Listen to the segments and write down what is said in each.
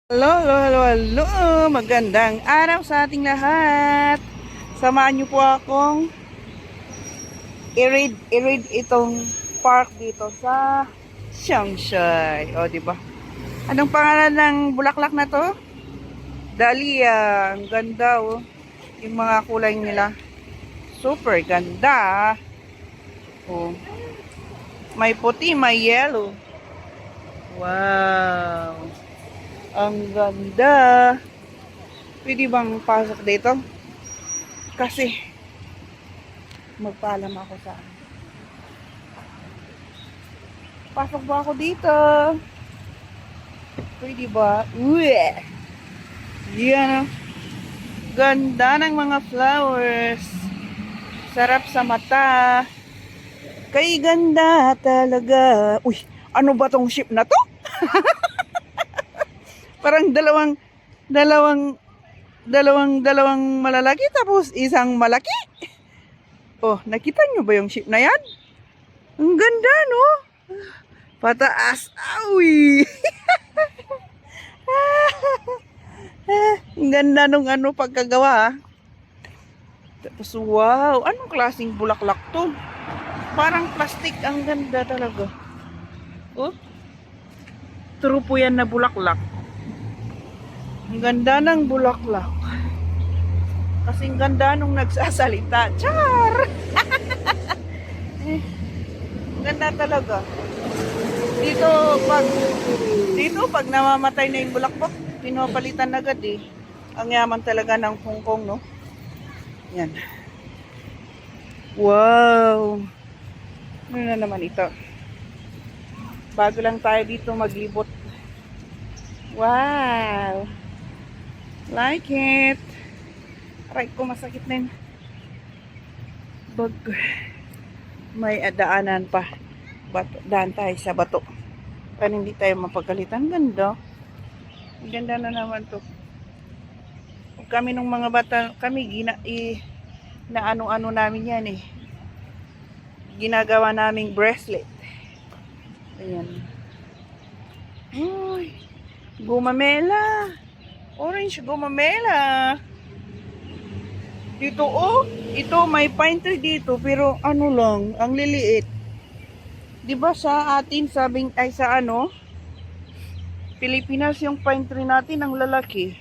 Hello, hello, hello, hello. Magandang araw sa ating lahat. Samahan niyo po akong i-read itong park dito sa Shanghai. O, di ba? Anong pangalan ng bulaklak na to? Dahlia. Ang ganda, oh. Yung mga kulay nila. Super ganda. Oh. May puti, may yellow. Wow. Ang ganda. Pwede bang pasok dito? Kasi magpaalam ako sa pasok ba ako dito? Pwede ba? Uwe! Yan, oh. Ganda ng mga flowers. Sarap sa mata. Kay ganda talaga. Uy, ano ba tong ship na to? Parang dalawang malalaki tapos isang malaki. Oh, nakita nyo ba yung ship na yan? Ang ganda, no? Pataas. Awi! Ang ganda nung pagkagawa, ha? Tapos, wow! Anong klaseng bulaklak to? Parang plastic. Ang ganda talaga. Oh, true po yan na bulaklak. Ang ganda ng bulaklak. Kasing ganda nung nagsasalita. Char! Ganda talaga. Dito pag namamatay na yung bulaklak, pinapalitan agad eh. Ang yaman talaga ng Hong Kong, no? Yan. Wow! Ano na naman ito? Bago lang tayo dito maglibot. Wow! Like it! Aray ko, masakit na yun. Bag. May daanan pa. Daan tayo sa bato. Para hindi tayo mapagalitan. Ganda. Ang ganda na naman to. Pag kami nung mga bata, kami na ano-ano namin yan eh. Ginagawa naming bracelet. Ayan. Uy, gumamela. Orange gumamela. Dito, oh, ito may pine tree dito, pero ano lang, ang liliit. 'Di ba sa atin sabing ay sa Pilipinas yung pine tree natin ang lalaki.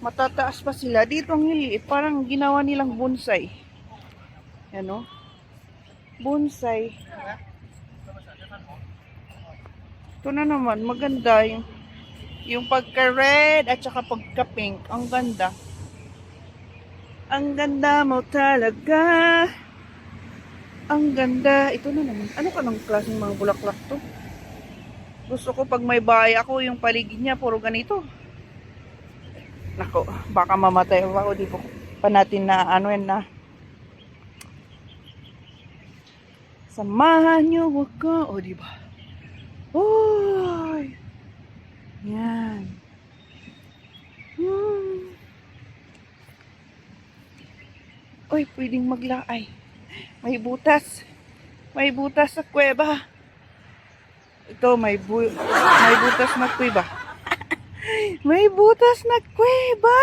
Matataas pa sila. Dito ang liliit, parang ginawa nilang bonsai. Ano? Bonsai. Ito na naman, maganda yung pagka-red at saka pagka-pink. Ang ganda. Ang ganda mo talaga. Ang ganda. Ito na naman. Ano ka ng klaseng mga bulaklak to? Gusto ko pag may bahay ako, yung paligid niya, puro ganito. Nako, baka mamatay ako. Di pa natin na yan na. Samahan niyo ako. O, diba? Uy! Yan. Uy, pwedeng maglaay. May butas. May butas sa kuweba. Ito, may butas na kuweba. May butas na kuweba.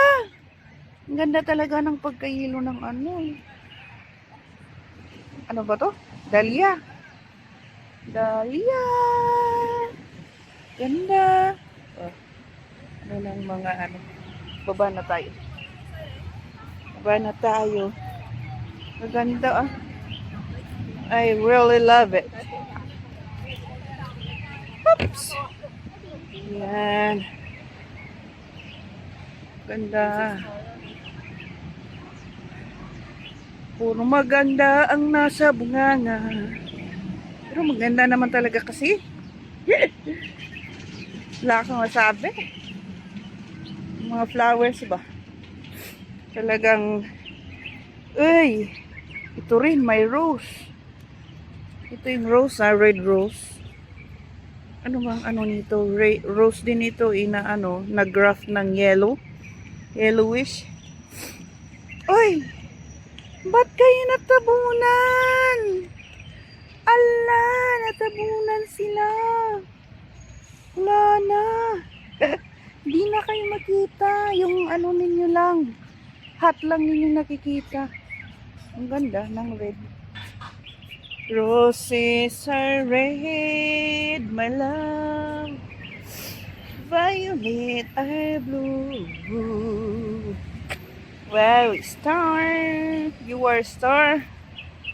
Ang ganda talaga ng pagkahilo ng eh. Ano ba to? Dahlia. Dahlia. Ganda. Oh, ano ng mga Baba na tayo. Baba na tayo. Maganda ah. I really love it. Oops. Yan. Ganda. Puro maganda ang nasa bunganga. Pero maganda naman talaga kasi. Wala akong masabi. Mga flowers ba? Talagang uy, ito rin may rose. Ito yung rose, red rose. Ano bang nito? Rose din ito na-graft ng yellowish. Uy, ba't kayo natabunan? Ala, natabunan sila. Wala na. Di na kayo makita. Yung ano ninyo lang. Hat lang ninyo nakikita. Ang ganda ng red. Roses are red, my love. Violet are blue. Wow, star. You are a star.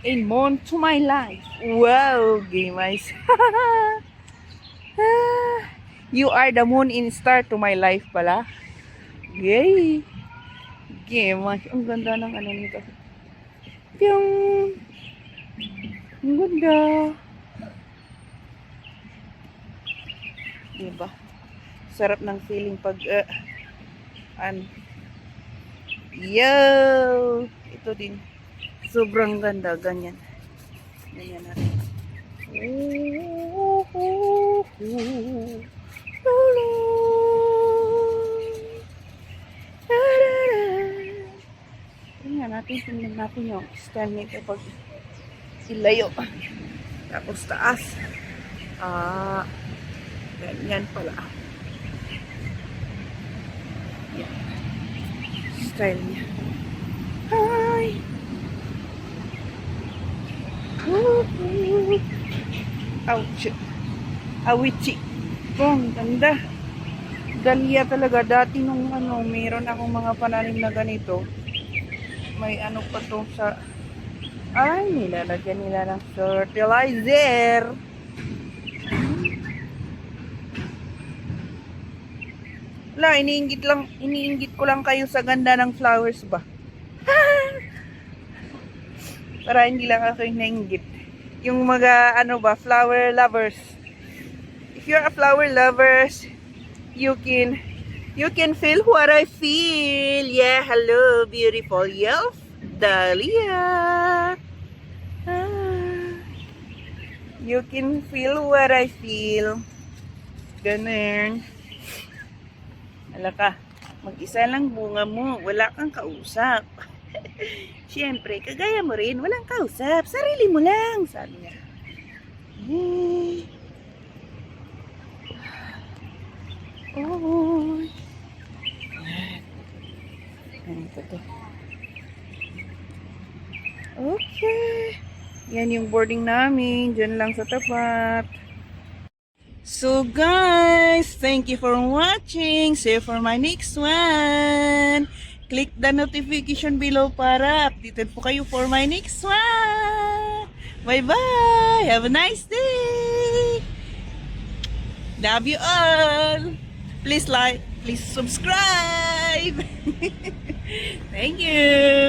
A moon to my life. Wow, Gimays. You are the moon and star to my life pala. Yay! Gimays. Ang ganda ng ano nito. Pyong! Ang ganda. Diba? Sarap ng feeling pag yo! Ito din. Sobrang ganda. Ganyan. Ganyan natin. Tingnan natin. Tingnan natin yung style nito pag ilayo. Tapos taas. Ganyan pala. Yan. Style niya. Hi! Ouch! Awichi! Ang ganda. Dahlia talaga. Dati nung ano, mayroon akong mga pananim na ganito. May ano pa to sa... Ay, nilalagyan nila ng fertilizer. Wala, iniinggit ko lang kayo sa ganda ng flowers ba? Para hindi lang ako inainggit. Yung mga, ano ba, flower lovers. If you're a flower lovers, you can feel what I feel. Yeah, hello, beautiful elf, Dahlia. You can feel what I feel. Ganun. Ala ka, mag-isa lang bunga mo, wala kang kausap. Siyempre, kagaya mo rin, walang kausap, sarili mo lang, sabi niya. Oh. Ganito to. Okay. Yan yung boarding namin, dyan lang sa tapat. So guys, thank you for watching. See you for my next one. Click the notification below para updated po kayo for my next one. Bye-bye. Have a nice day. Love you all. Please like, please subscribe. Thank you.